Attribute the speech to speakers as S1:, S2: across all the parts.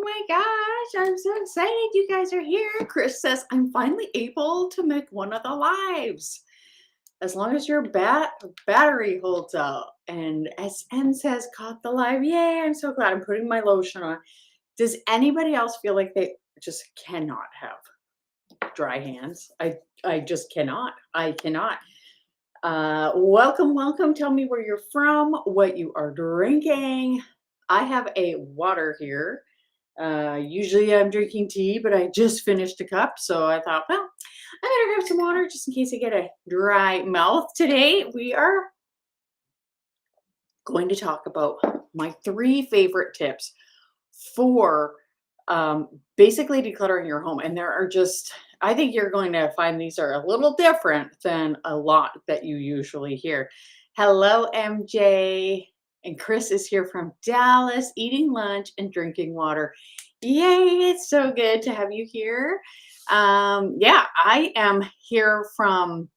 S1: Oh my gosh, I'm so excited you guys are here. Chris says, I'm finally able to make one of the lives. As long as your battery holds out. And SM says, caught the live. Yay, I'm so glad. I'm putting my lotion on. Does anybody else feel like they just cannot have dry hands? I just cannot. I cannot. Welcome. Tell me where you're from, what you are drinking. I have a water here. Usually I'm drinking tea, but I just finished a cup. So I thought, well, I better have some water just in case I get a dry mouth. Today we are going to talk about my 3 favorite tips for basically decluttering your home. And there are just, I think you're going to find these are a little different than a lot that you usually hear. Hello, MJ. And Chris is here from Dallas, eating lunch and drinking water. Yay, it's so good to have you here. Yeah, I am here from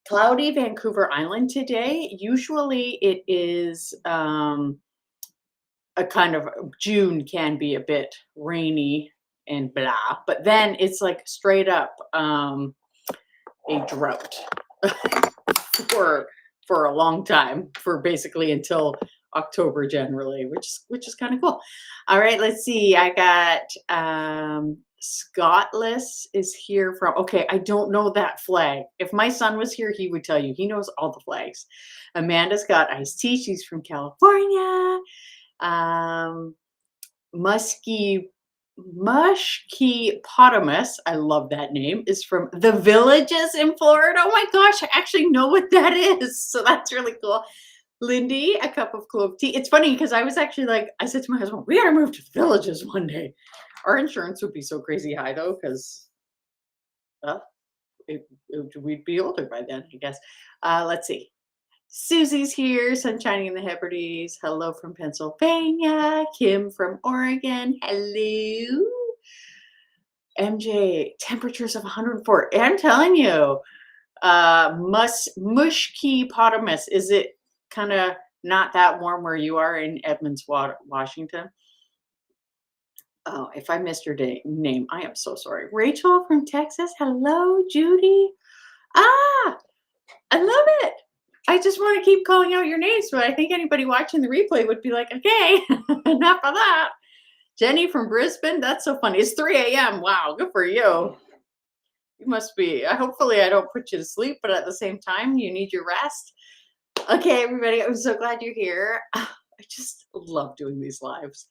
S1: cloudy Vancouver Island today. Usually it is a kind of June can be a bit rainy and blah, but then it's like straight up a drought for a long time, for basically until October generally, which is kind of cool. All right, let's see. I got Scottless is here from, okay, I don't know that flag. If my son was here, he would tell you. He knows all the flags. Amanda's got iced tea. She's from California. Mushkey Potamus, I love that name, is from the Villages in Florida. Oh my gosh, I actually know what that is. So that's really cool. Lindy, a cup of clove tea. It's funny because I was actually like, I said to my husband, we gotta move to the Villages one day. Our insurance would be so crazy high though, because we'd be older by then, I guess. Let's see. Susie's here, Sunshine in the Hebrides. Hello from Pennsylvania. Kim from Oregon. Hello. MJ, temperatures of 104. I'm telling you, Mushkey Potamus. Is it kind of not that warm where you are in Edmonds, Washington? Oh, if I missed your name, I am so sorry. Rachel from Texas. Hello, Judy. Ah, I love it. I just want to keep calling out your names, but I think anybody watching the replay would be like, okay, enough of that. Jenny from Brisbane, that's so funny. It's 3 a.m. Wow, good for you. You must be, hopefully I don't put you to sleep, but at the same time, you need your rest. Okay, everybody, I'm so glad you're here. I just love doing these lives,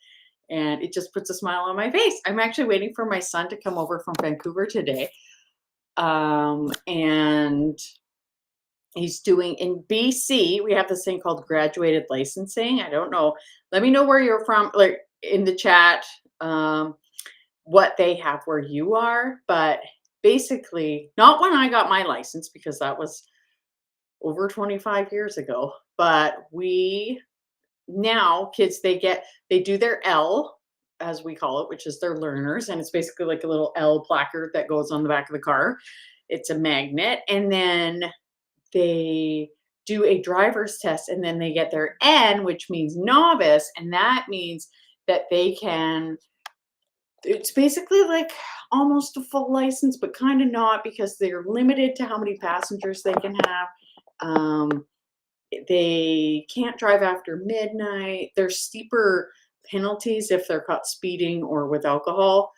S1: and it just puts a smile on my face. I'm actually waiting for my son to come over from Vancouver today. And he's doing in BC, we have this thing called graduated licensing. I don't know. Let me know where you're from, like in the chat, what they have where you are. But basically, not when I got my license, because that was over 25 years ago. But now kids, they do their L, as we call it, which is their learners. And it's basically like a little L placard that goes on the back of the car. It's a magnet. And then they do a driver's test, and then they get their N, which means novice. And that means that they can, it's basically like almost a full license, but kind of not, because they're limited to how many passengers they can have. They can't drive after midnight. There's steeper penalties if they're caught speeding or with alcohol.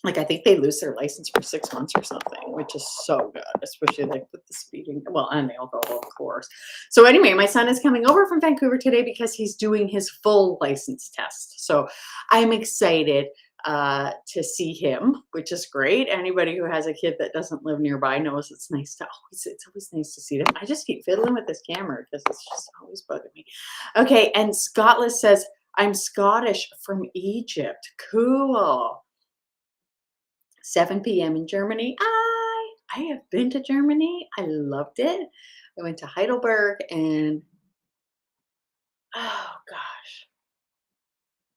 S1: Like I think they lose their license for 6 months or something, which is so good, especially like with the speeding, well, and the alcohol, of course. So anyway, my son is coming over from Vancouver today because he's doing his full license test. So I'm excited to see him, which is great. Anybody who has a kid that doesn't live nearby knows it's always nice to see them. I just keep fiddling with this camera because it's just always bugging me. Okay, and Scotland says, I'm Scottish from Egypt. Cool. 7 p.m. in Germany. I have been to Germany. I loved it. I went to Heidelberg and, oh gosh,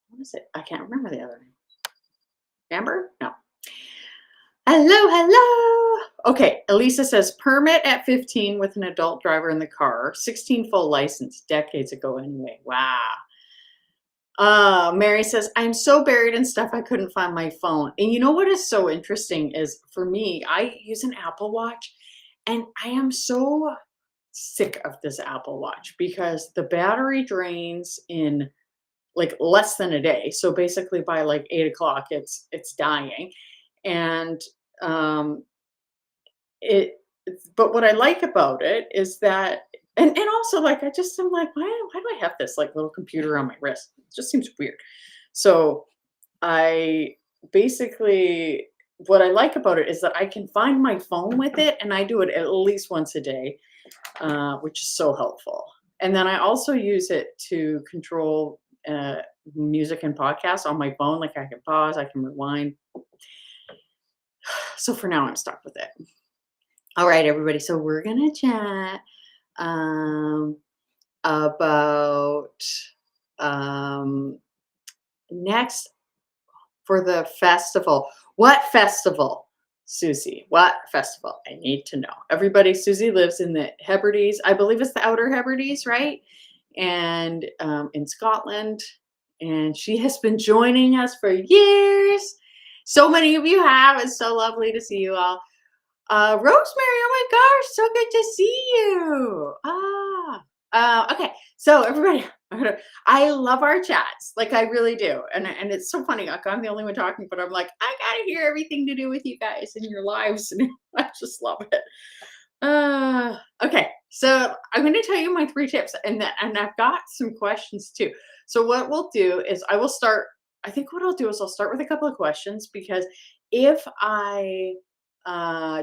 S1: what is it? I can't remember the other name. Amber? No. Hello. Okay, Elisa says permit at 15 with an adult driver in the car. 16 full license, decades ago anyway. Wow. Mary says, I'm so buried in stuff I couldn't find my phone. And you know what is so interesting is for me, I use an Apple Watch and I am so sick of this Apple Watch because the battery drains in like less than a day. So basically by like 8 o'clock, it's dying. And um it but what I like about it is that and also like I'm like, why do I have this like little computer on my wrist? It just seems weird. So I basically what I like about it is that I can find my phone with it and I do it at least once a day, which is so helpful. And then I also use it to control music and podcasts on my phone. Like I can pause, I can rewind. So for now, I'm stuck with it. All right, everybody. So we're gonna chat um, about um, next for the festival. What festival, Susie? What festival? I need to know. Everybody, Susie lives in the Hebrides. I believe it's the Outer Hebrides, right? And in Scotland. And she has been joining us for years. So many of you have. It's so lovely to see you all. Rosemary, oh my gosh, so good to see you. Okay. So everybody, I love our chats. Like I really do. And it's so funny. Like I'm the only one talking, but I'm like, I gotta hear everything to do with you guys and your lives. And I just love it. Okay. So I'm going to tell you my 3 tips and I've got some questions too. So what we'll do is I think what I'll do is I'll start with a couple of questions because if I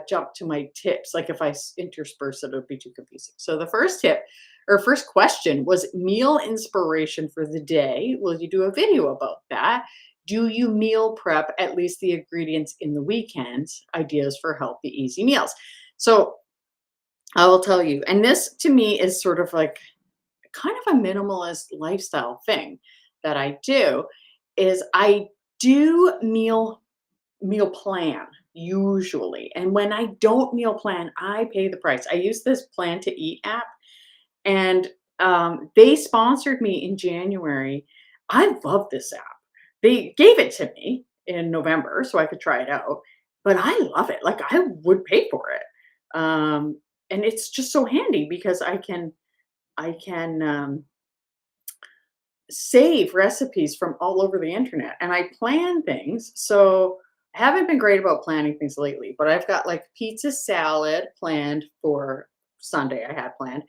S1: jump to my tips, like if I intersperse it, it would be too confusing. So the first tip or first question was meal inspiration for the day. Will you do a video about that? Do you meal prep at least the ingredients in the weekends? Ideas for healthy, easy meals. So I will tell you, and this to me is sort of like kind of a minimalist lifestyle thing that I do is I do meal plan usually. And when I don't meal plan, I pay the price. I use this Plan to Eat app and they sponsored me in January. I love this app. They gave it to me in November so I could try it out, but I love it. Like I would pay for it. And it's just so handy because I can save recipes from all over the internet and I plan things. So I haven't been great about planning things lately, but I've got like pizza salad planned for Sunday. I had planned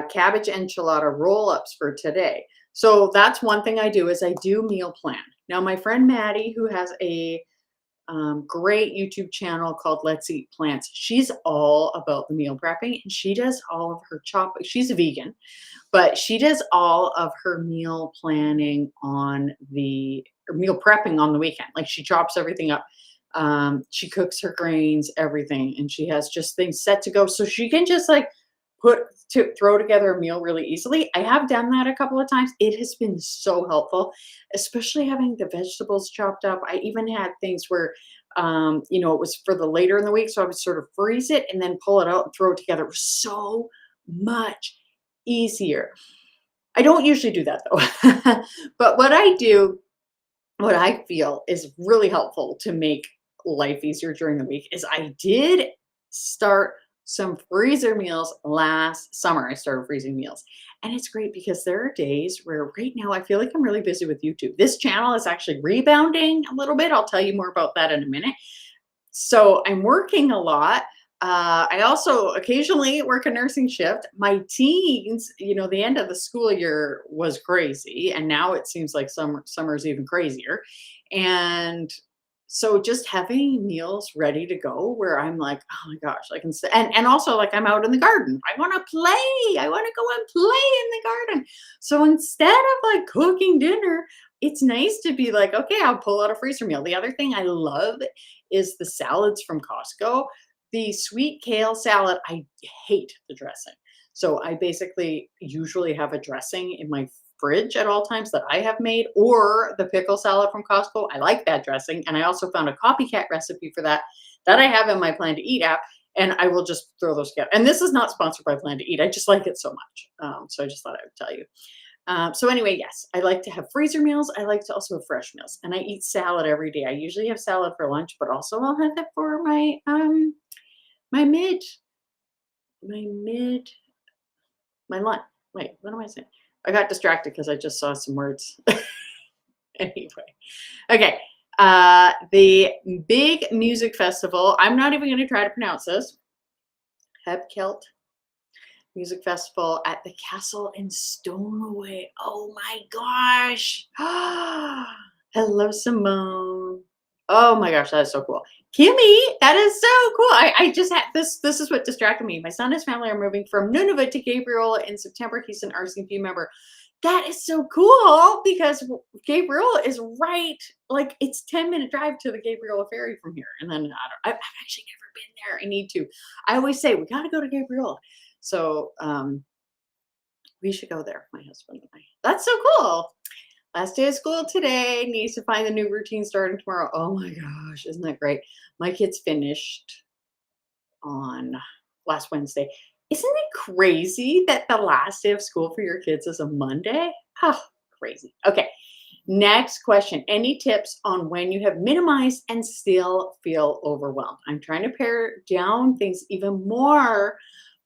S1: cabbage enchilada roll-ups for today. So that's one thing I do is I do meal plan. Now my friend Maddie, who has a great YouTube channel called Let's Eat Plants. She's all about the meal prepping and she does all of her chopping. She's a vegan, but she does all of her meal planning on the or meal prepping on the weekend. Like she chops everything up. She cooks her grains, everything, and she has just things set to go. So she can just like throw together a meal really easily. I have done that a couple of times. It has been so helpful, especially having the vegetables chopped up. I even had things where it was for the later in the week. So I would sort of freeze it and then pull it out and throw it together. It was so much easier. I don't usually do that though. But what I do, what I feel is really helpful to make life easier during the week is I did start some freezer meals last summer. I started freezing meals. And it's great because there are days where right now I feel like I'm really busy with YouTube. This channel is actually rebounding a little bit. I'll tell you more about that in a minute. So I'm working a lot. I also occasionally work a nursing shift. My teens, the end of the school year was crazy, and now it seems like summer's even crazier. And so just having meals ready to go where I'm like, oh my gosh, I can and also like I'm out in the garden. I want to play. I want to go and play in the garden. So instead of like cooking dinner, it's nice to be like, okay, I'll pull out a freezer meal. The other thing I love is the salads from Costco. The sweet kale salad, I hate the dressing. So I basically usually have a dressing in my fridge at all times that I have made, or the pickle salad from Costco. I like that dressing. And I also found a copycat recipe for that I have in my Plan to Eat app. And I will just throw those together. And this is not sponsored by Plan to Eat. I just like it so much. So I just thought I would tell you. So anyway, yes, I like to have freezer meals. I like to also have fresh meals, and I eat salad every day. I usually have salad for lunch, but also I'll have that for my mid my mid my lunch. Wait, what am I saying? I got distracted because I just saw some words. Anyway, okay. The big music festival. I'm not even going to try to pronounce this. Hebkelt Music Festival at the Castle in Stoneway. Oh my gosh. Hello, Simone. Oh my gosh, that is so cool. Kimmy, that is so cool. I just had this is what distracted me. My son and his family are moving from Nunavut to Gabriel in September. He's an RCMP member. That is so cool because Gabriel is right, like it's 10-minute drive to the Gabriel ferry from here. And then I've actually never been there. I need to. I always say we got to go to Gabriel. So we should go there, my husband and I. That's so cool. Last day of school today. Needs to find the new routine starting tomorrow. Oh my gosh, isn't that great? My kids finished on last Wednesday. Isn't it crazy that the last day of school for your kids is a Monday? Oh, crazy. Okay. Next question. Any tips on when you have minimized and still feel overwhelmed? I'm trying to pare down things even more,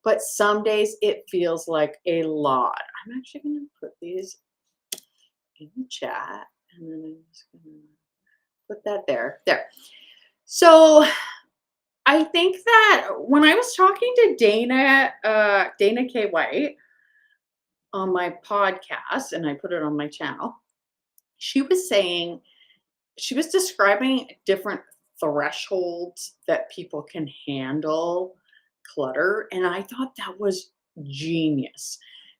S1: but some days it feels like a lot. I'm actually going to put these in the chat, and then I'm just going to put that there. There. So I think that when I was talking to Dana K. White on my podcast, and I put it on my channel, she was saying, she was describing different thresholds that people can handle clutter. And I thought that was genius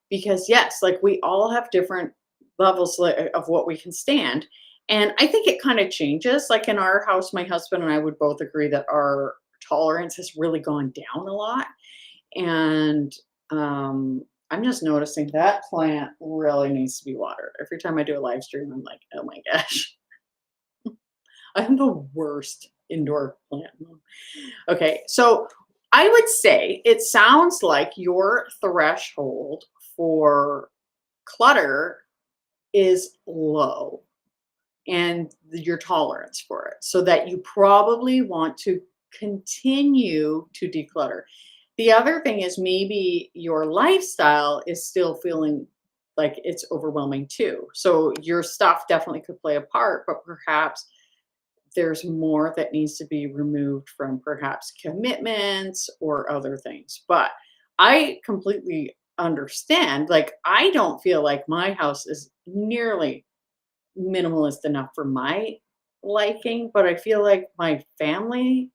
S1: because, yes, like we all have different levels of what we can stand. And I think it kind of changes. Like in our house, my husband and I would both agree that our tolerance has really gone down a lot. And I'm just noticing that plant really needs to be watered. Every time I do a live stream, I'm like, oh my gosh, I'm the worst indoor plant mom. Okay, so I would say it sounds like your threshold for clutter is low and your tolerance for it, so that you probably want to continue to declutter. The other thing is maybe your lifestyle is still feeling like it's overwhelming too. So your stuff definitely could play a part, but perhaps there's more that needs to be removed from perhaps commitments or other things. But I completely understand. Like, I don't feel like my house is nearly minimalist enough for my liking, but I feel like my family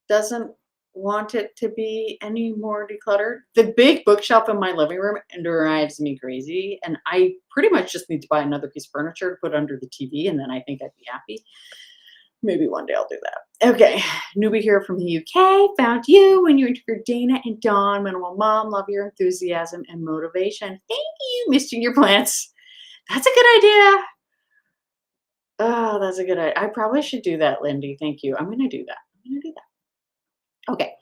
S1: doesn't want it to be any more decluttered. The big bookshelf in my living room drives me crazy, and I pretty much just need to buy another piece of furniture to put under the TV, and then I think I'd be happy. Maybe one day I'll do that. Okay, newbie here from the UK. Found you when you interviewed Dana and Dawn. Minimal Mom, love your enthusiasm and motivation. Thank you, misting your plants. That's a good idea. Oh, that's a good idea. I probably should do that, Lindy. Thank you. I'm going to do that. I'm going to do that. Okay.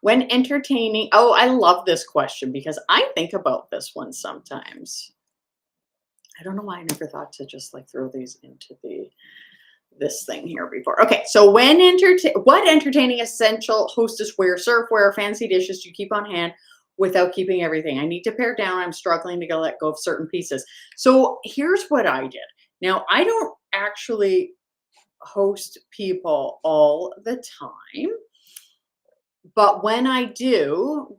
S1: When entertaining, oh, I love this question because I think about this one sometimes. I don't know why I never thought to just like throw these into this thing here before. Okay, so what entertaining essential hostessware, serveware, fancy dishes do you keep on hand without keeping everything? I need to pare down. I'm struggling to let go of certain pieces. So here's what I did. Now, I don't actually host people all the time, but when I do,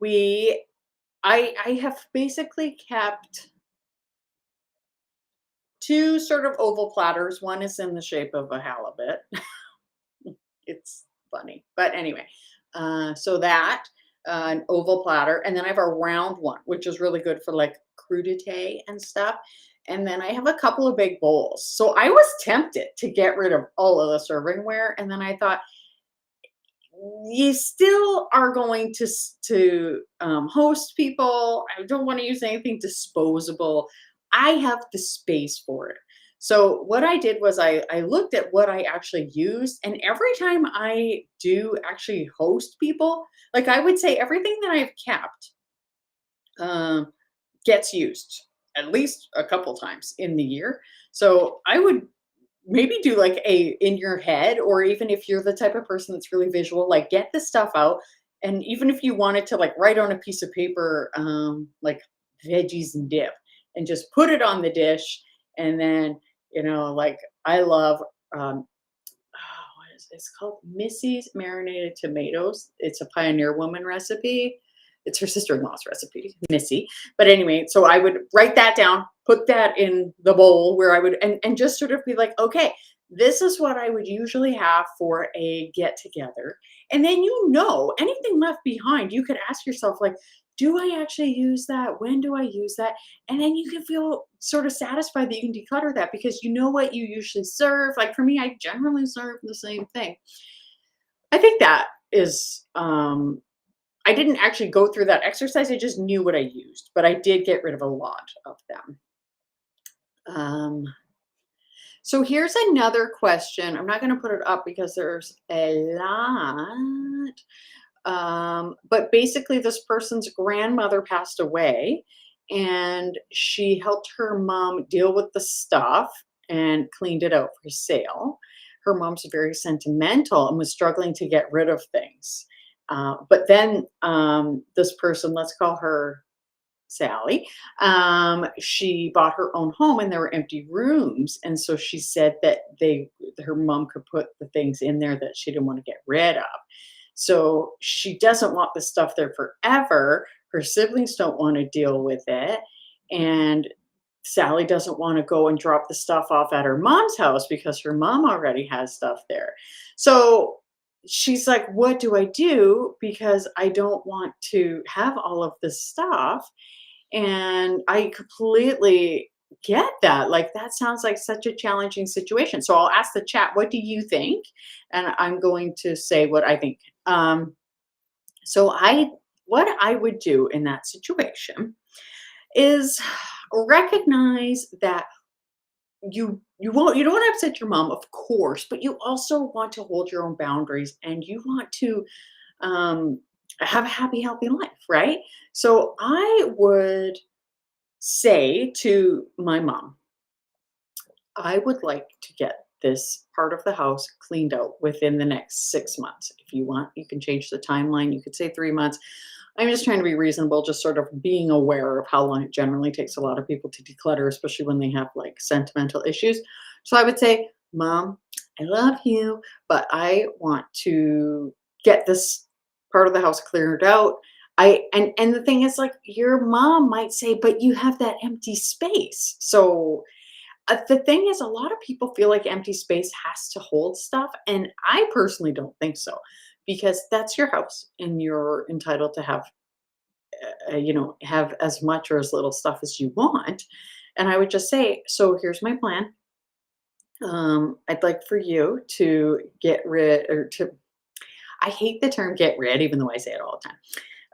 S1: I have basically kept two sort of oval platters. One is in the shape of a halibut. It's funny, but anyway, so that an oval platter, and then I have a round one, which is really good for like crudité and stuff. And then I have a couple of big bowls. So I was tempted to get rid of all of the servingware, and then I thought, you still are going to host people. I don't want to use anything disposable. I have the space for it. So what I did was I looked at what I actually used, and every time I do actually host people, like I would say everything that I've kept gets used. at least a couple times in the year. So I would maybe do like a in your head, or even if you're the type of person that's really visual, like get the stuff out. And even if you wanted to like write on a piece of paper, like veggies and dip, and just put it on the dish. And then, like I love, what is it's called Missy's marinated tomatoes. It's a Pioneer Woman recipe. It's her sister-in-law's recipe, Missy. But anyway, so I would write that down, put that in the bowl where I would, and just sort of be like, okay, this is what I would usually have for a get together. And then, anything left behind, you could ask yourself, like, do I actually use that? When do I use that? And then you can feel sort of satisfied that you can declutter that because you know what you usually serve. Like for me, I generally serve the same thing. I think that is I didn't actually go through that exercise. I just knew what I used, but I did get rid of a lot of them. Um, so here's another question. I'm not going to put it up because there's a lot. But basically, this person's grandmother passed away, and she helped her mom deal with the stuff and cleaned it out for sale. Her mom's very sentimental and was struggling to get rid of things. But then this person, let's call her Sally, she bought her own home and there were empty rooms. And so she said that her mom could put the things in there that she didn't want to get rid of. So she doesn't want the stuff there forever. Her siblings don't want to deal with it. And Sally doesn't want to go and drop the stuff off at her mom's house because her mom already has stuff there. So she's like, what do I do? Because I don't want to have all of this stuff. And I completely get that. Like, that sounds like such a challenging situation. So I'll ask the chat, what do you think? And I'm going to say what I think. So what I would do in that situation is recognize that you don't want to upset your mom, of course, but you also want to hold your own boundaries and you want to um, have a happy, healthy life, right? So I would say to my mom, I would like to get this part of the house cleaned out within the next 6 months. If you want, you can change the timeline. You could say 3 months. I'm just trying to be reasonable, just sort of being aware of how long it generally takes a lot of people to declutter, especially when they have like sentimental issues. So I would say, Mom, I love you, but I want to get this part of the house cleared out. And the thing is, like, your mom might say, but you have that empty space. So the thing is, a lot of people feel like empty space has to hold stuff, and I personally don't think so, because that's your house, and you're entitled to have as much or as little stuff as you want. And I would just say, so here's my plan. I'd like for you to get rid, or to, I hate the term get rid, even though I say it all the time.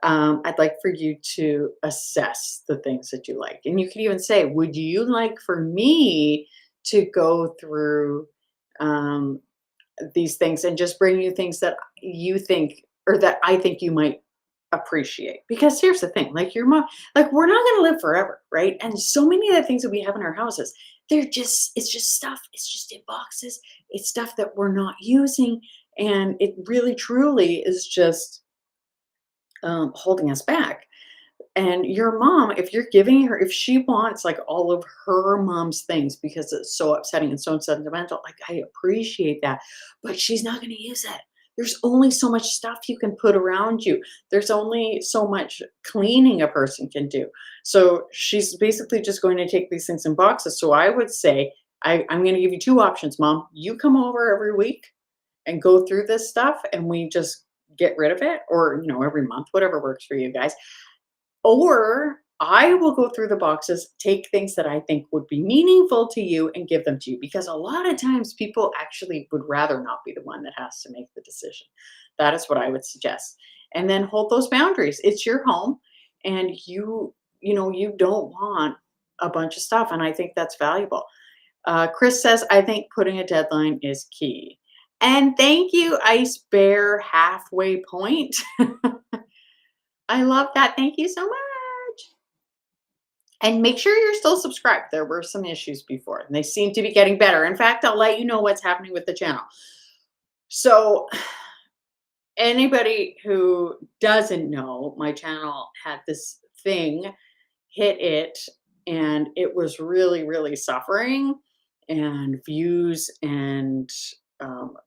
S1: I'd like for you to assess the things that you like. And you could even say, would you like for me to go through um, these things and just bring you things that you think, or that I think you might appreciate? Because here's the thing, like your mom, like, we're not going to live forever, right? And so many of the things that we have in our houses, it's just stuff. It's just in boxes. It's stuff that we're not using. And it really, truly is just holding us back. And your mom, if you're giving her, if she wants like all of her mom's things because it's so upsetting and so sentimental, like, I appreciate that, but she's not going to use it. There's only so much stuff you can put around you. There's only so much cleaning a person can do. So she's basically just going to take these things in boxes. So I would say, I'm going to give you two options, Mom. You come over every week and go through this stuff and we just get rid of it, or every month, whatever works for you guys. Or I will go through the boxes, take things that I think would be meaningful to you and give them to you, because a lot of times people actually would rather not be the one that has to make the decision. That is what I would suggest. And then hold those boundaries. It's your home, and you don't want a bunch of stuff, and I think that's valuable. Chris says, I think putting a deadline is key. And thank you, Ice Bear Halfway Point. I love that. Thank you so much. And make sure you're still subscribed. There were some issues before, and they seem to be getting better. In fact, I'll let you know what's happening with the channel. So, anybody who doesn't know, my channel had this thing hit it, and it was really, really suffering, and views and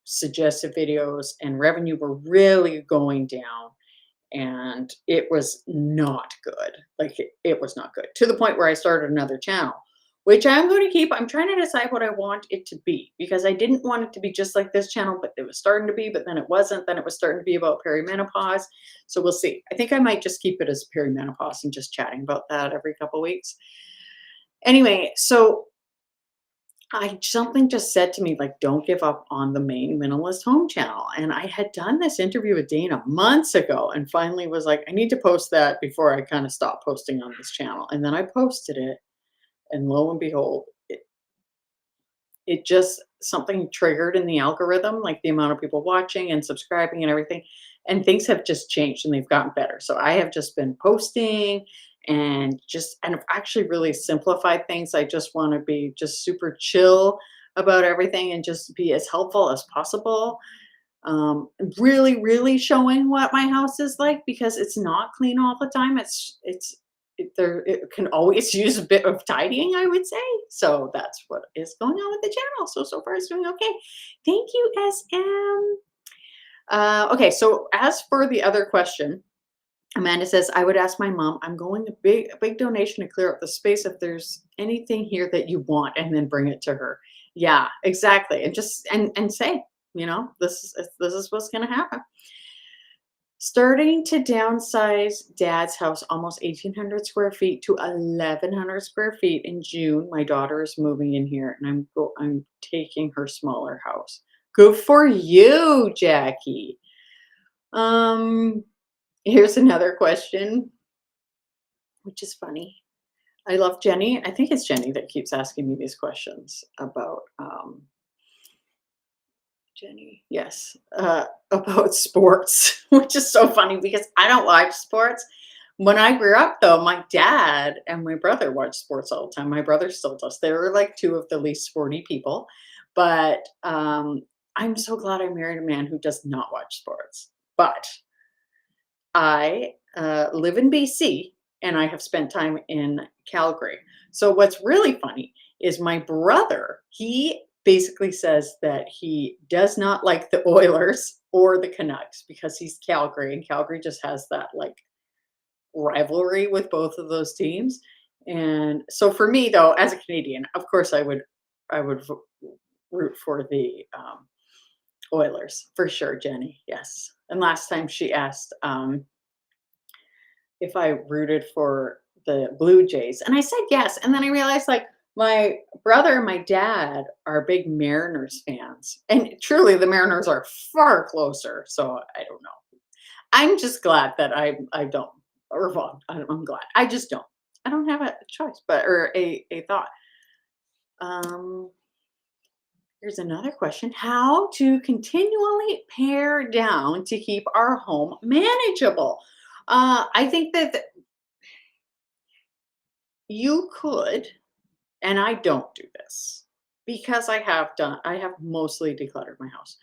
S1: suggested videos and revenue were really going down, and it was not good. Like it was not good, to the point where I started another channel, which I'm going to keep. I'm trying to decide what I want it to be, because I didn't want it to be just like this channel, but it was starting to be, but then it wasn't. Then it was starting to be about perimenopause. So we'll see. I think I might just keep it as perimenopause and just chatting about that every couple weeks. Anyway, so something just said to me, like, don't give up on the main Minimalist Home channel. And I had done this interview with Dana months ago, and finally was like, I need to post that before I kind of stop posting on this channel. And then I posted it, and lo and behold, it just, something triggered in the algorithm, like the amount of people watching and subscribing and everything. And things have just changed, and they've gotten better. So I have just been posting, and I've actually really simplified things. I just want to be just super chill about everything and just be as helpful as possible. Really, really showing what my house is like, because it's not clean all the time. It can always use a bit of tidying, I would say. So that's what is going on with the channel. So far it's doing okay. Thank you, SM. Okay, so as for the other question, Amanda says, I would ask my mom, I'm going a big donation to clear up the space, if there's anything here that you want, and then bring it to her. Yeah, exactly. And just and say, this is what's gonna happen. Starting to downsize dad's house, almost 1,800 square feet to 1,100 square feet in June. My daughter is moving in here, and I'm taking her smaller house. Good for you, Jackie. Here's another question, which is funny. I love Jenny. I think it's Jenny that keeps asking me these questions about Jenny. Yes, about sports, which is so funny because I don't watch sports. When I grew up, though, my dad and my brother watched sports all the time. My brother still does. They were like two of the least sporty people, but I'm so glad I married a man who does not watch sports. But I live in BC, and I have spent time in Calgary. So what's really funny is my brother, he basically says that he does not like the Oilers or the Canucks because he's Calgary, and Calgary just has that like rivalry with both of those teams. And so for me, though, as a Canadian, of course I would root for the Oilers for sure, Jenny. Yes. And last time she asked if I rooted for the Blue Jays, and I said yes. And then I realized, like, my brother and my dad are big Mariners fans, and truly the Mariners are far closer. So I don't know. I'm just glad that I don't, or well, I'm glad. I just don't. I don't have a choice, but or a thought. Um, Here's another question: how to continually pare down to keep our home manageable? I think that you could, and I don't do this because I have mostly decluttered my house.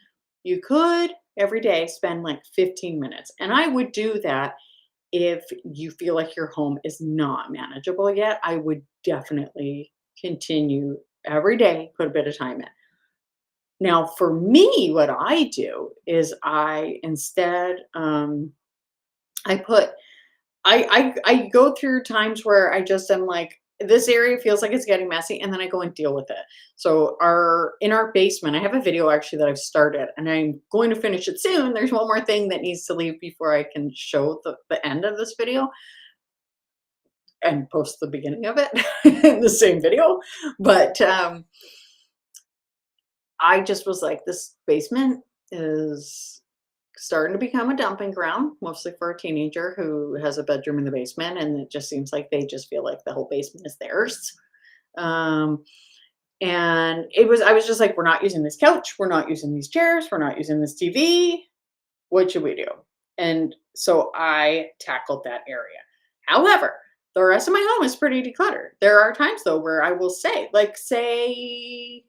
S1: You could every day spend like 15 minutes, and I would do that. If you feel like your home is not manageable yet, I would definitely continue every day, put a bit of time in. Now, for me, what I do is I instead, I put I go through times where I just am like, this area feels like it's getting messy, and then I go and deal with it. So in our basement, I have a video actually that I've started, and I'm going to finish it soon. There's one more thing that needs to leave before I can show the end of this video and post the beginning of it in the same video. But I just was like, this basement is starting to become a dumping ground, mostly for a teenager who has a bedroom in the basement, and it just seems like they just feel like the whole basement is theirs. Um, and I was just like, we're not using this couch, we're not using these chairs, we're not using this TV. What should we do? And so I tackled that area. However, The rest of my home is pretty decluttered. There are times though where I will say, like, say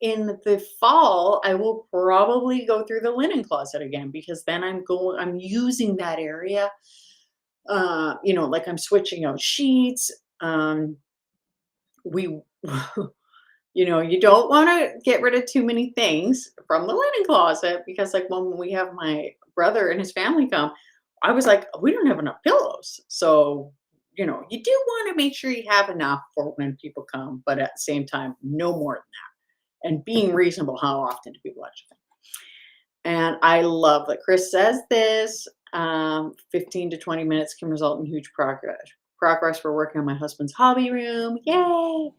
S1: in the fall, I will probably go through the linen closet again because then I'm using that area. Like I'm switching out sheets. We you don't want to get rid of too many things from the linen closet because like when we have my brother and his family come, I was like, we don't have enough pillows. So, you do want to make sure you have enough for when people come, but at the same time, no more than that. And being reasonable, how often do people actually come? And I love that Chris says this. 15 to 20 minutes can result in huge progress. Progress for working on my husband's hobby room. Yay!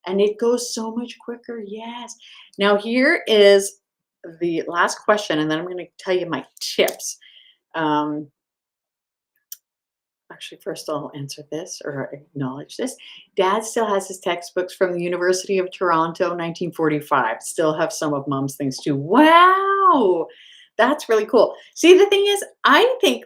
S1: And it goes so much quicker. Yes. Now, here is the last question, and then I'm going to tell you my tips. Um, Actually, first I'll answer this or acknowledge this. Dad still has his textbooks from the University of Toronto, 1945. Still have some of mom's things too. Wow. That's really cool. See, the thing is, I think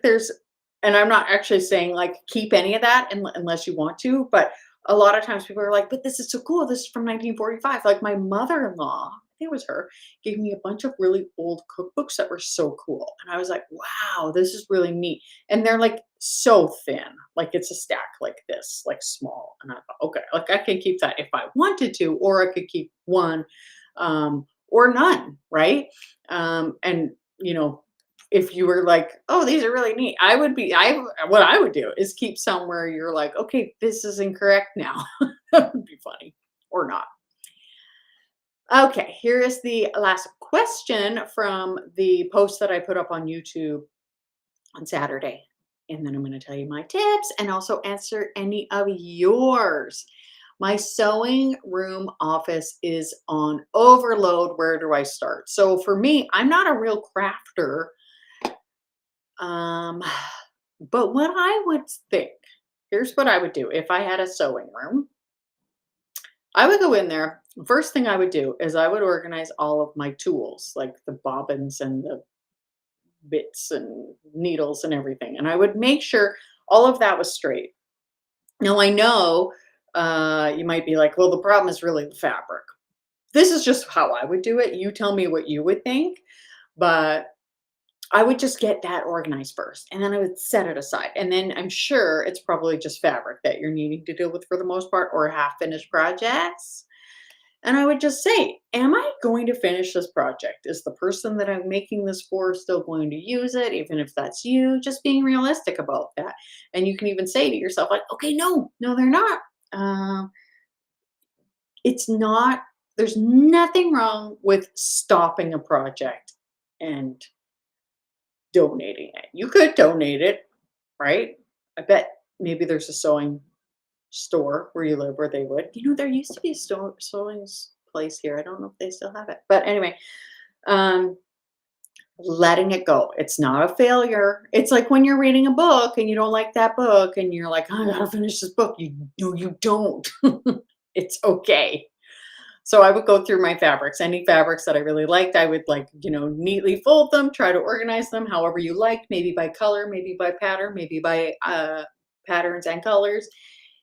S1: and I'm not actually saying like keep any of that unless you want to, but a lot of times people are like, but this is so cool. This is from 1945. Like my mother in law, I think it was her, gave me a bunch of really old cookbooks that were so cool. And I was like, wow, this is really neat. And they're like so thin, like it's a stack like this, like small. And I thought, okay, like I can keep that if I wanted to, or I could keep one or none, right? And if you were like, oh, these are really neat, what I would do is keep somewhere you're like, okay, this is incorrect now. That would be funny or not. Okay, here is the last question from the post that I put up on YouTube on Saturday. And then I'm going to tell you my tips and also answer any of yours. My sewing room office is on overload. Where do I start? So for me, I'm not a real crafter. Um, but what I would think, here's what I would do if I had a sewing room. I would go in there. First thing I would do is I would organize all of my tools, like the bobbins and the bits and needles and everything. And I would make sure all of that was straight. Now I know you might be like, well, the problem is really the fabric. This is just how I would do it. You tell me what you would think, but I would just get that organized first and then I would set it aside. And then I'm sure it's probably just fabric that you're needing to deal with for the most part or half finished projects. And I would just say, am I going to finish this project? Is the person that I'm making this for still going to use it? Even if that's you, just being realistic about that. And you can even say to yourself, like, okay, no, they're not. Um, it's not, there's nothing wrong with stopping a project and donating it. You could donate it, right? I bet maybe there's a sewing store where you live where they would. There used to be a sewing place here. I don't know if they still have it. But anyway, um, letting it go. It's not a failure. It's like when you're reading a book and you don't like that book and you're like, I gotta finish this book. You don't. It's okay. So I would go through my fabrics, any fabrics that I really liked, I would neatly fold them, try to organize them however you liked, maybe by color, maybe by pattern, maybe by patterns and colors.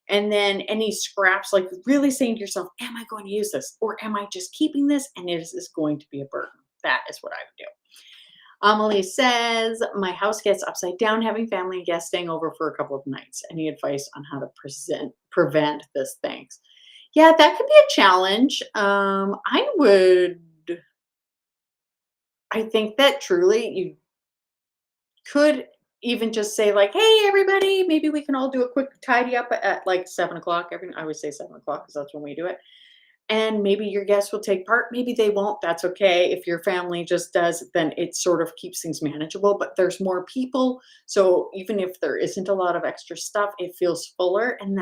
S1: And then any scraps, like really saying to yourself, am I going to use this? Or am I just keeping this? And is this going to be a burden? That is what I would do. Amelie says, my house gets upside down having family and guests staying over for a couple of nights. Any advice on how to prevent this? Thanks. Yeah, that could be a challenge. I think that truly you could even just say like, hey, everybody, maybe we can all do a quick tidy up at like 7 o'clock. I would say 7 o'clock because that's when we do it. And maybe your guests will take part. Maybe they won't. That's okay. If your family just does, then it sort of keeps things manageable, but there's more people. So even if there isn't a lot of extra stuff, it feels fuller. And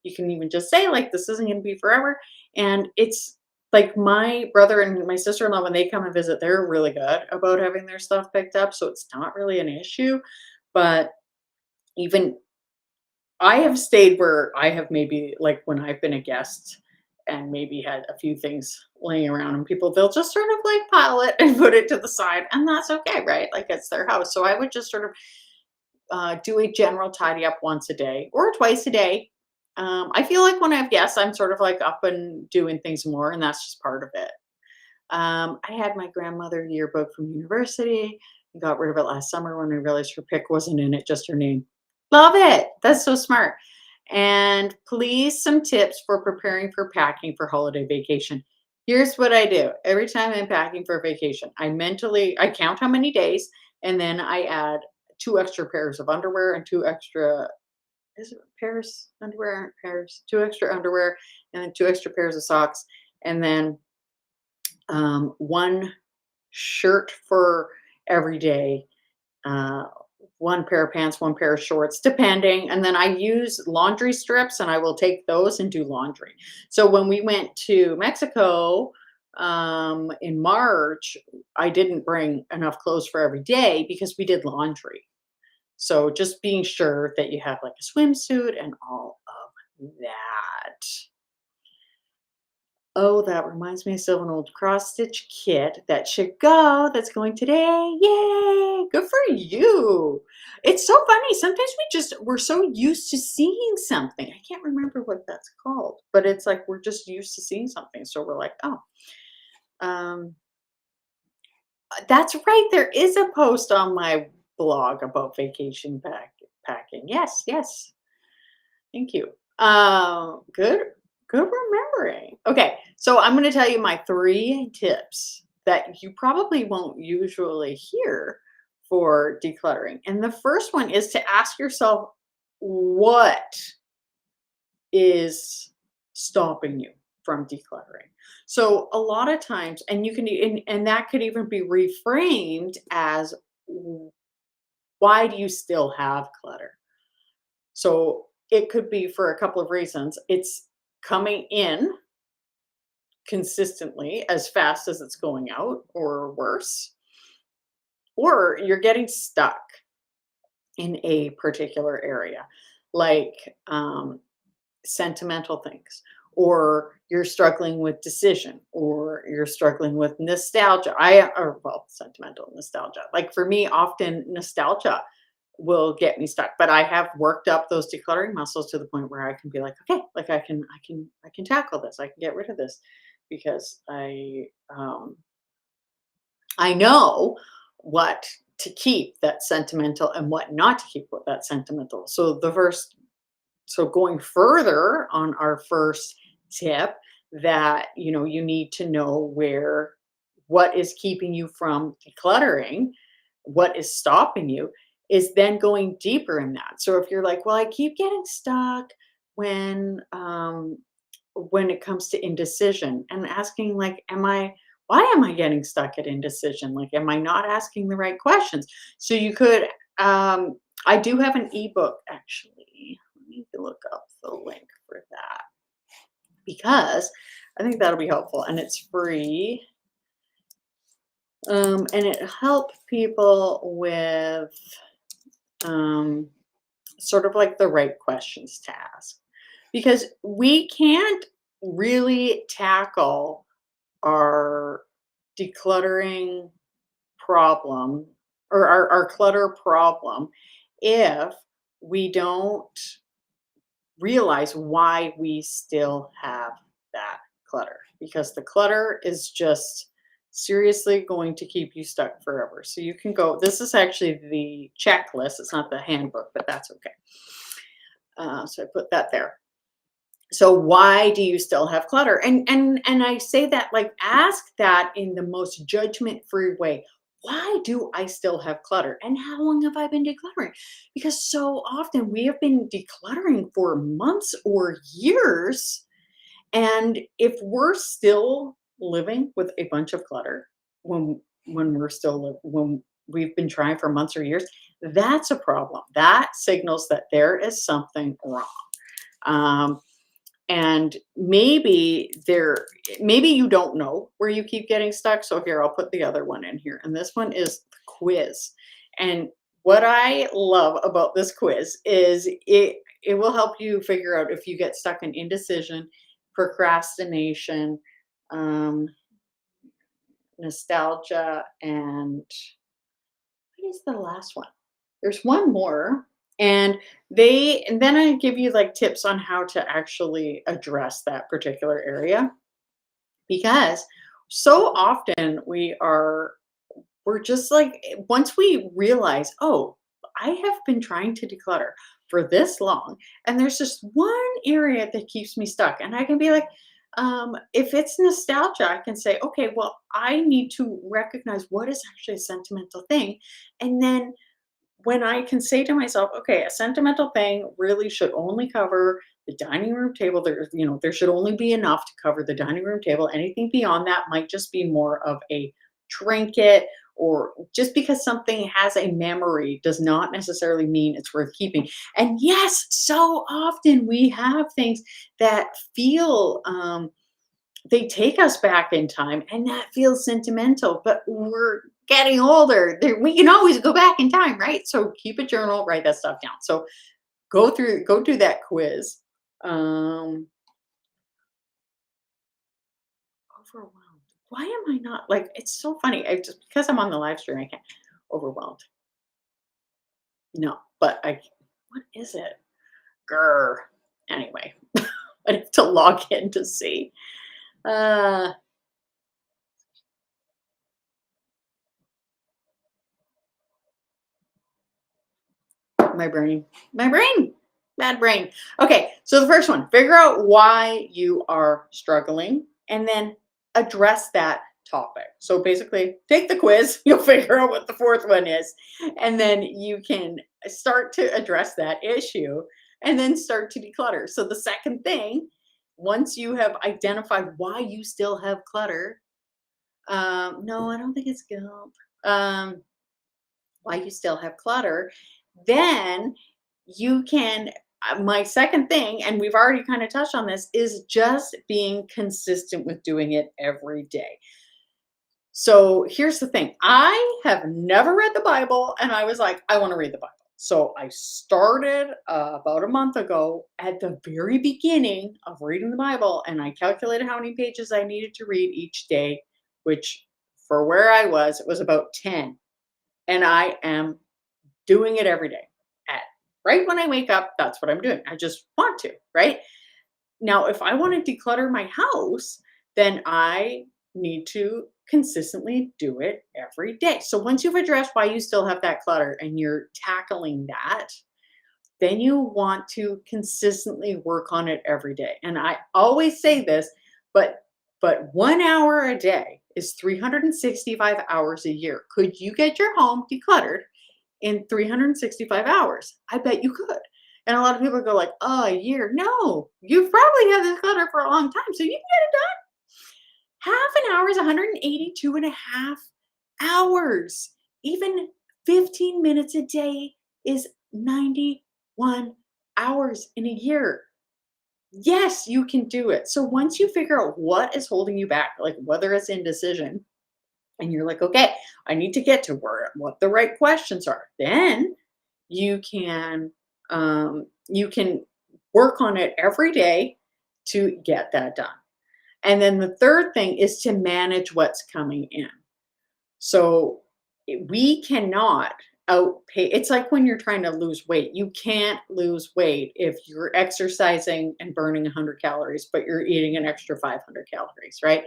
S1: you can even just say like, this isn't going to be forever. And it's like my brother and my sister-in-law, when they come and visit, they're really good about having their stuff picked up. So it's not really an issue, but even I have stayed where I have maybe like when I've been a guest and maybe had a few things laying around and they'll just sort of like pile it and put it to the side and that's okay, right? Like it's their house. So I would just sort of do a general tidy up once a day or twice a day. I feel like when I have guests, I'm sort of like up and doing things more, and that's just part of it. I had my grandmother yearbook from university. I got rid of it last summer when I realized her pic wasn't in it, just her name. Love it. That's so smart. And please, some tips for preparing for packing for holiday vacation. Here's what I do. Every time I'm packing for vacation, I count how many days, and then I add two extra pairs of underwear and two extra is it pairs underwear pairs two extra underwear and then two extra pairs of socks, and then one shirt for every day, uh, one pair of pants, one pair of shorts, depending. And then I use laundry strips and I will take those and do laundry. So when we went to Mexico in March, I didn't bring enough clothes for every day because we did laundry. So just being sure that you have like a swimsuit and all of that. Oh, that reminds me of an old cross stitch kit that should go. That's going today. Yay! Good for you. It's so funny. Sometimes we're so used to seeing something. I can't remember what that's called, but it's like we're just used to seeing something. So we're like, oh, um, that's right. There is a post on my blog about packing. Yes, yes. Thank you. Good, good remembering. Okay, so I'm going to tell you my 3 tips that you probably won't usually hear for decluttering. And the first one is to ask yourself, what is stopping you from decluttering? So a lot of times, and you can, and that could even be reframed as, why do you still have clutter? So it could be for a couple of reasons. It's coming in consistently as fast as it's going out, or worse, or you're getting stuck in a particular area, like sentimental things, or you're struggling with decision, or you're struggling with nostalgia. Sentimental nostalgia. Like for me, often nostalgia will get me stuck, but I have worked up those decluttering muscles to the point where I can be like, okay, like I can tackle this. I can get rid of this because I know what to keep that sentimental and what not to keep with that sentimental. So going further on our first tip, that you need to know what is keeping you from decluttering, what is stopping you, is then going deeper in that. So if you're like, well, I keep getting stuck when it comes to indecision, and asking like, why am I getting stuck at indecision? Like, am I not asking the right questions? So you could I do have an ebook actually. Let me look up the link for that because I think that'll be helpful, and it's free. And it helps people with um, sort of like the right questions to ask, because we can't really tackle our decluttering problem, or our clutter problem, if we don't realize why we still have that clutter, because the clutter is just seriously going to keep you stuck forever. So you can go, this is actually the checklist. It's not the handbook, but that's okay. So I put that there. So why do you still have clutter? And I say that, like, ask that in the most judgment-free way. Why do I still have clutter? And how long have I been decluttering? Because so often we have been decluttering for months or years. And if we're still living with a bunch of clutter when we've been trying for months or years, that's a problem. That signals that there is something wrong. Um, and maybe you don't know where you keep getting stuck. So here, I'll put the other one in here, and this one is the quiz. And what I love about this quiz is it will help you figure out if you get stuck in indecision, procrastination, um, nostalgia, and what is the last one? There's one more, and then I give you like tips on how to actually address that particular area because so often we're just like once we realize, oh, I have been trying to declutter for this long, and there's just one area that keeps me stuck. And I can be like, if it's nostalgia, I can say, okay, well, I need to recognize what is actually a sentimental thing. And then when I can say to myself, okay, a sentimental thing really should only cover the dining room table. There should only be enough to cover the dining room table. Anything beyond that might just be more of a trinket, or just because something has a memory does not necessarily mean it's worth keeping. And yes, so often we have things that feel they take us back in time, and that feels sentimental, but we're getting older. We can always go back in time, right? So keep a journal, write that stuff down. So go do that quiz. Um, overwhelmed. Why am I not like? It's so funny. I just because I'm on the live stream, I can't. Overwhelmed. No, but I. What is it? Grr. Anyway, I have to log in to see. Uh, My brain. My brain. Bad brain. Okay, so the first one, figure out why you are struggling and then address that topic. So basically, take the quiz, you'll figure out what the fourth one is, and then you can start to address that issue and then start to declutter. So the second thing, once you have identified why you still have clutter, no, I don't think it's guilt. Why you still have clutter, then you can my second thing, and we've already kind of touched on this, is just being consistent with doing it every day. So here's the thing, I have never read the Bible, and I was like, I want to read the Bible. So I started about a month ago at the very beginning of reading the Bible, and I calculated how many pages I needed to read each day, which for where I was, it was about 10. And I am doing it every day. At right when I wake up, that's what I'm doing. I just want to, right? Now, if I want to declutter my house, then I need to consistently do it every day. So once you've addressed why you still have that clutter and you're tackling that, then you want to consistently work on it every day. And I always say this, but 1 hour a day is 365 hours a year. Could you get your home decluttered in 365 hours? I bet you could. And a lot of people go like, "Oh, a year." No, you've probably had this clutter for a long time, so you can get it done. Half an hour is 182 and a half hours. Even 15 minutes a day is 91 hours in a year. Yes, you can do it. So once you figure out what is holding you back, like whether it's indecision, and you're like, okay, I need to get to where what the right questions are. Then you can work on it every day to get that done. And then the third thing is to manage what's coming in. So we cannot outpay. It's like when you're trying to lose weight. You can't lose weight if you're exercising and burning 100 calories, but you're eating an extra 500 calories, right?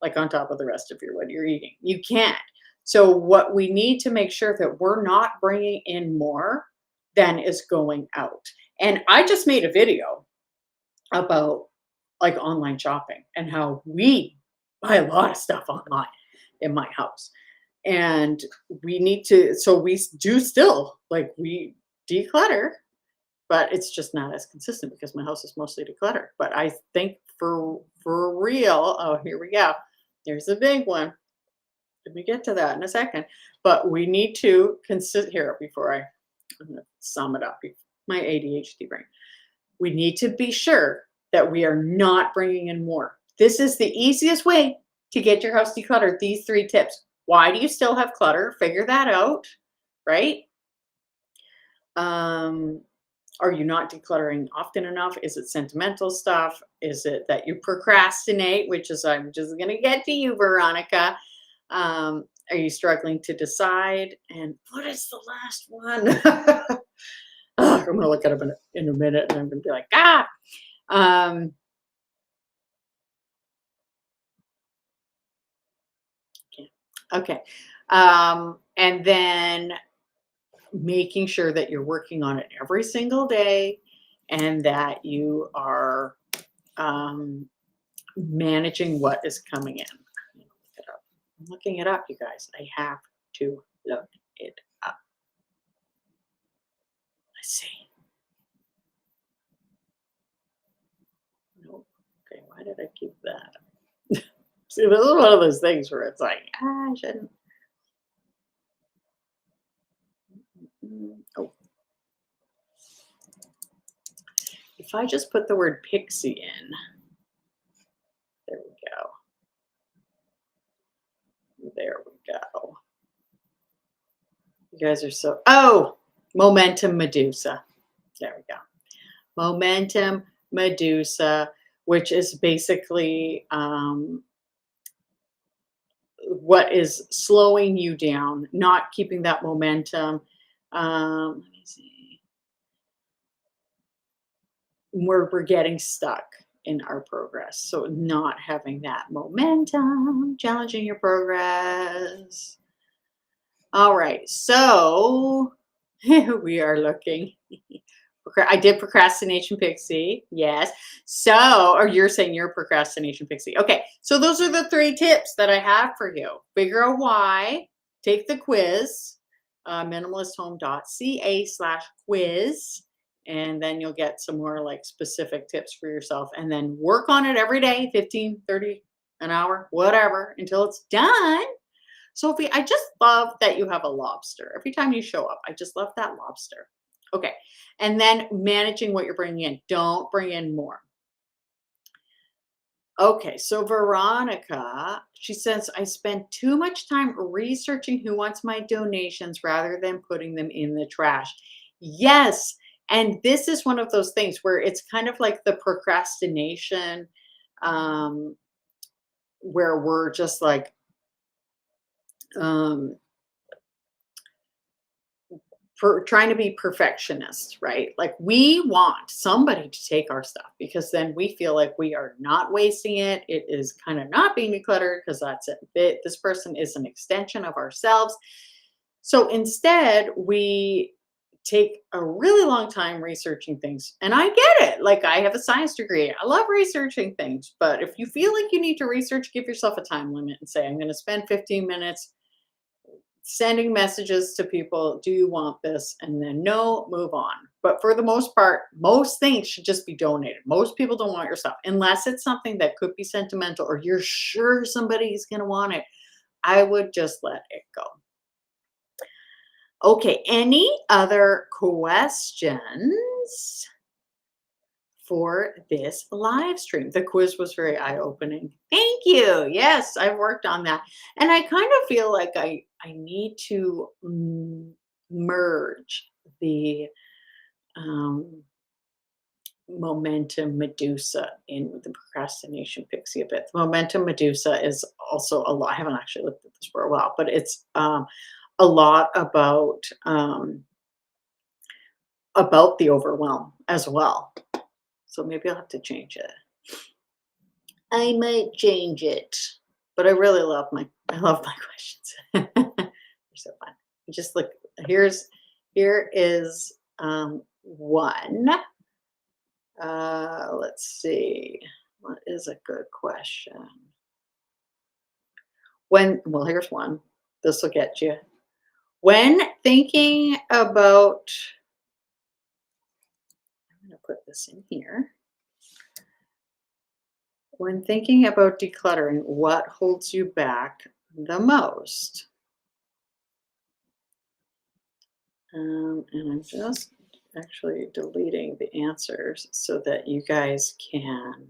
S1: Like on top of the rest of your what you're eating. You can't. So what we need to make sure that we're not bringing in more than is going out. And I just made a video about like online shopping and how we buy a lot of stuff online in my house. And we need to, so we do still like we declutter, but it's just not as consistent because my house is mostly decluttered. But I think for real, oh, here we go. Here's the big one. Let me get to that in a second. But we need to here before I'm going to sum it up. My ADHD brain. We need to be sure that we are not bringing in more. This is the easiest way to get your house decluttered. These 3 tips. Why do you still have clutter? Figure that out, right? Are you not decluttering often enough? Is it sentimental stuff? Is it that you procrastinate, which is I'm just going to get to you, Veronica. Are you struggling to decide? And what is the last one? I'm gonna look it up in a minute, and I'm gonna be like, ah. Um, okay. And then making sure that you're working on it every single day, and that you are um, managing what is coming in. I'm gonna look it up. I'm looking it up, you guys. I have to look it up. Let's see. Nope. Okay, why did I keep that? See, this is one of those things where it's like, I shouldn't. Oh, if I just put the word pixie in, there we go. There we go. You guys are so, oh, Momentum Medusa. There we go. Momentum Medusa, which is basically what is slowing you down, not keeping that momentum. Let me see. We're getting stuck in our progress. So not having that momentum, challenging your progress. All right, so we are looking. I did procrastination pixie, yes. So, or you're saying you're procrastination pixie. Okay, so those are the 3 tips that I have for you. Figure out why, take the quiz, minimalisthome.ca/quiz, and then you'll get some more like specific tips for yourself, and then work on it every day, 15, 30, an hour, whatever, until it's done. Sophie, I just love that you have a lobster. Every time you show up, I just love that lobster. Okay. And then managing what you're bringing in. Don't bring in more. Okay. So Veronica, she says, I spend too much time researching who wants my donations rather than putting them in the trash. Yes. And this is one of those things where it's kind of like the procrastination, um, where we're just like, um, trying to be perfectionists, right? Like we want somebody to take our stuff because then we feel like we are not wasting it. It is kind of not being decluttered because that's it. This person is an extension of ourselves. So instead, we take a really long time researching things. And I get it. Like I have a science degree. I love researching things. But if you feel like you need to research, give yourself a time limit and say, I'm going to spend 15 minutes sending messages to people, do you want this? And then no, move on. But for the most part, most things should just be donated. Most people don't want your stuff unless it's something that could be sentimental or you're sure somebody's going to want it. I would just let it go. Okay, any other questions for this live stream? The quiz was very eye-opening. Thank you. Yes, I've worked on that. And I kind of feel like I need to merge the Momentum Medusa in with the procrastination pixie a bit. The Momentum Medusa is also a lot. I haven't actually looked at this for a while, but it's a lot about the overwhelm as well. So maybe I'll have to change it. I might change it, but I really love my questions. They're so fun. Just look. Here is one. Let's see. What is a good question? Well, here's one. This will get you. When thinking about, I'm going to put this in here. When thinking about decluttering, what holds you back the most? And I'm just actually deleting the answers so that you guys can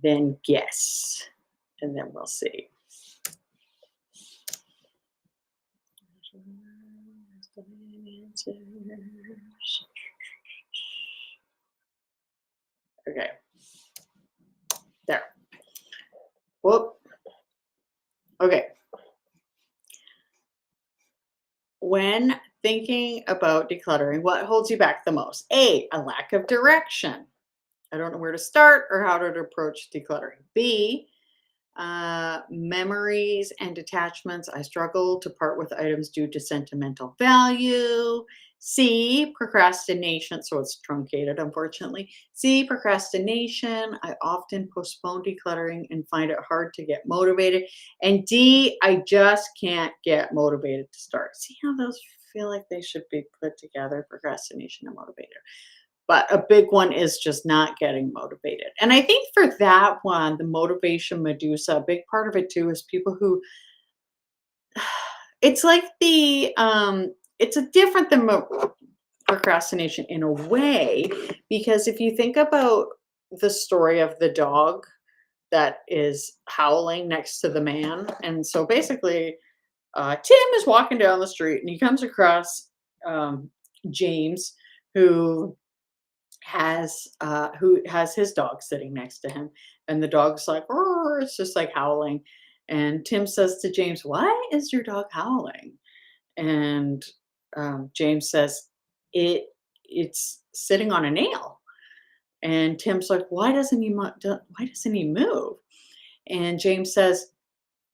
S1: then guess, and then we'll see. Okay. There. Whoop. Okay. when thinking about decluttering, what holds you back the most? A lack of direction. I don't know where to start or how to approach decluttering. B, memories and attachments. I struggle to part with items due to sentimental value. C, procrastination. So it's truncated, unfortunately. C, procrastination. I often postpone decluttering and find it hard to get motivated. And D, I just can't get motivated to start. See how those feel like they should be put together, procrastination and motivated. But a big one is just not getting motivated. And I think for that one, the motivation Medusa, a big part of it too is people who it's like it's a different than procrastination in a way, because if you think about the story of the dog that is howling next to the man, and so basically Tim is walking down the street and he comes across James, who has his dog sitting next to him, and the dog's like, "Roar," it's just like howling. And Tim says to James, "Why is your dog howling?" And James says, it's sitting on a nail." And Tim's like, why doesn't he move?" And James says,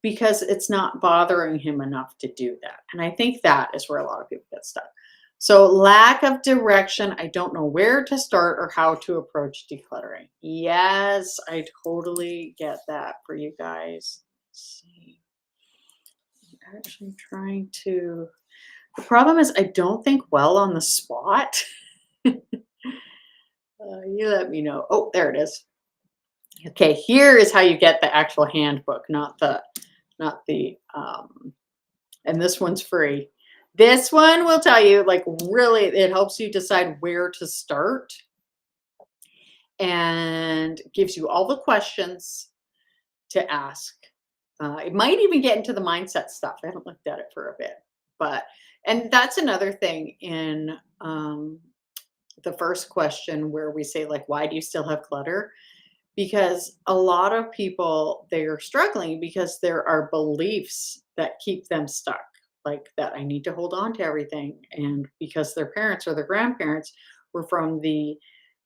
S1: "Because it's not bothering him enough to do that." And I think that is where a lot of people get stuck. So lack of direction. I don't know where to start or how to approach decluttering. Yes, I totally get that for you guys. Let's see. I'm actually trying to. The problem is I don't think well on the spot. You let me know. Oh, there it is. Okay, here is how you get the actual handbook, not the and this one's free. This one will tell you, like, really, it helps you decide where to start and gives you all the questions to ask. It might even get into the mindset stuff. I haven't looked at it for a bit, but and that's another thing in the first question where we say, like, why do you still have clutter? Because a lot of people, they are struggling because there are beliefs that keep them stuck, like that I need to hold on to everything, and because their parents or their grandparents were from the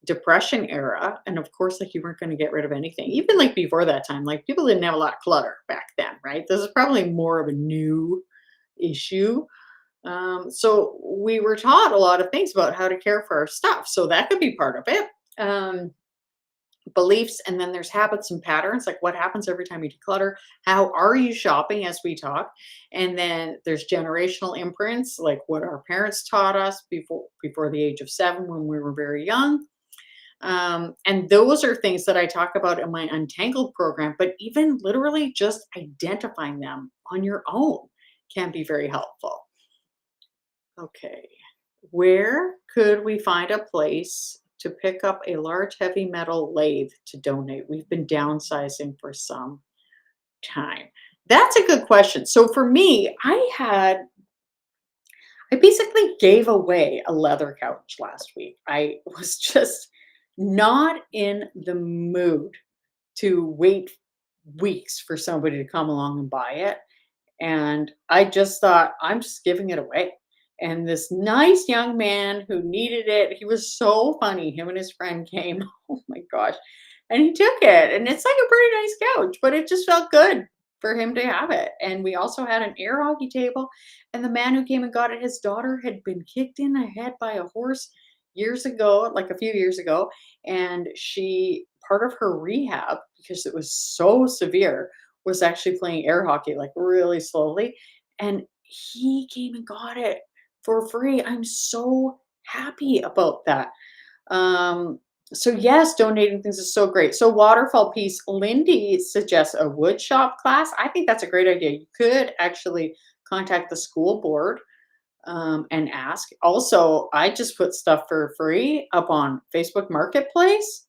S1: depression era, and of course, like, you weren't going to get rid of anything even like before that time. Like, people didn't have a lot of clutter back then, right? This is probably more of a new issue. So we were taught a lot of things about how to care for our stuff, so that could be part of it. Beliefs, and then there's habits and patterns, like what happens every time you declutter, how are you shopping, as we talk. And then there's generational imprints, like what our parents taught us before the age of 7 when we were very young. And those are things that I talk about in my Untangled program, but even literally just identifying them on your own can be very helpful. Okay, where could we find a place to pick up a large heavy metal lathe to donate? We've been downsizing for some time. That's a good question. So for me, I basically gave away a leather couch last week. I was just not in the mood to wait weeks for somebody to come along and buy it. And I just thought, I'm just giving it away. And this nice young man who needed it, he was so funny. Him and his friend came. Oh my gosh. And he took it. And it's like a pretty nice couch, but it just felt good for him to have it. And we also had an air hockey table. And the man who came and got it, his daughter had been kicked in the head by a horse years ago, like a few years ago. And part of her rehab, because it was so severe, was actually playing air hockey, like, really slowly, and he came and got it for free. I'm so happy about that. Um, so yes, donating things is so great. So waterfall piece, Lindy suggests a wood shop class. I think that's a great idea. You could actually contact the school board and ask. Also, I just put stuff for free up on Facebook Marketplace.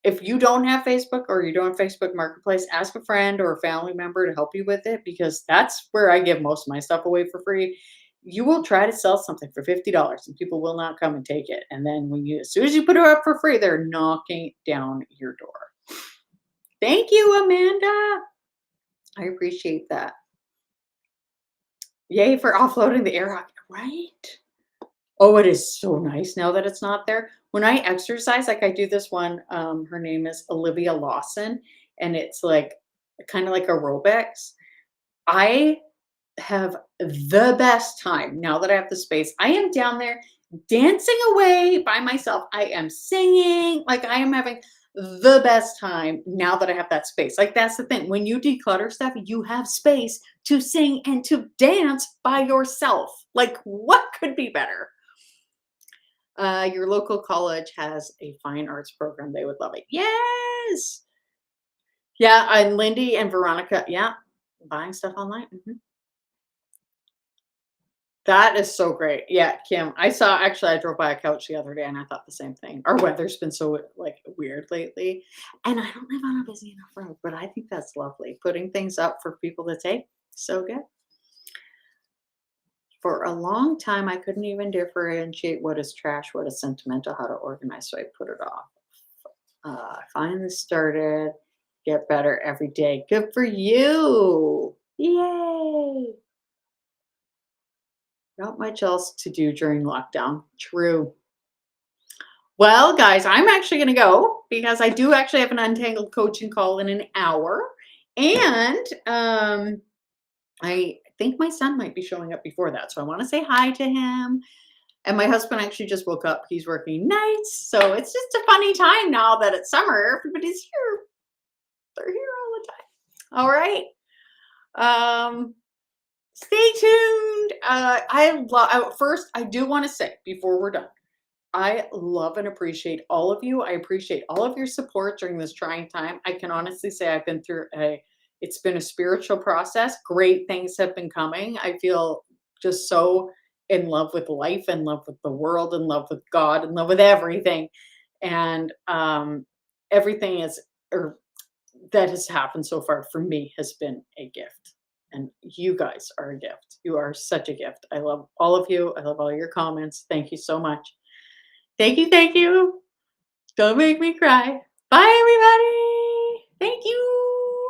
S1: If you don't have Facebook or you don't have Facebook Marketplace, ask a friend or a family member to help you with it, because that's where I give most of my stuff away for free. You will try to sell something for $50 and people will not come and take it. And then as soon as you put it up for free, they're knocking down your door. Thank you, Amanda. I appreciate that. Yay for offloading the air hockey. Right? Oh, it is so nice now that it's not there. When I exercise, like I do this one, her name is Olivia Lawson, and it's like kind of like aerobics. I have the best time now that I have the space. I am down there dancing away by myself. I am singing, like I am having the best time now that I have that space. Like that's the thing. When you declutter stuff, you have space to sing and to dance by yourself. Like what could be better? Your local college has a fine arts program. They would love it. Yes. Yeah, and Lindy and Veronica, yeah, buying stuff online. Mhm. That is so great. Yeah, Kim. I saw actually I drove by a couch the other day and I thought the same thing. Our weather's been so like weird lately. And I don't live on a busy enough road, but I think that's lovely. Putting things up for people to take. So good. For a long time, I couldn't even differentiate what is trash, what is sentimental, how to organize. So I put it off. I finally started. Get better every day. Good for you. Yay. Not much else to do during lockdown. True. Well, guys, I'm actually going to go because I do actually have an untangled coaching call in an hour. And I think my son might be showing up before that. So I want to say hi to him. And my husband actually just woke up. He's working nights. So it's just a funny time now that it's summer. Everybody's here. They're here all the time. All right. Um, Stay tuned. First, I do want to say before we're done, I love and appreciate all of you. I appreciate all of your support during this trying time. I can honestly say I've been through it's been a spiritual process. Great things have been coming. I feel just so in love with life, in love with the world, in love with God, in love with everything. And everything is, or that has happened so far for me has been a gift. And you guys are a gift. You are such a gift. I love all of you. I love all your comments. Thank you so much. Thank you. Thank you. Don't make me cry. Bye, everybody. Thank you.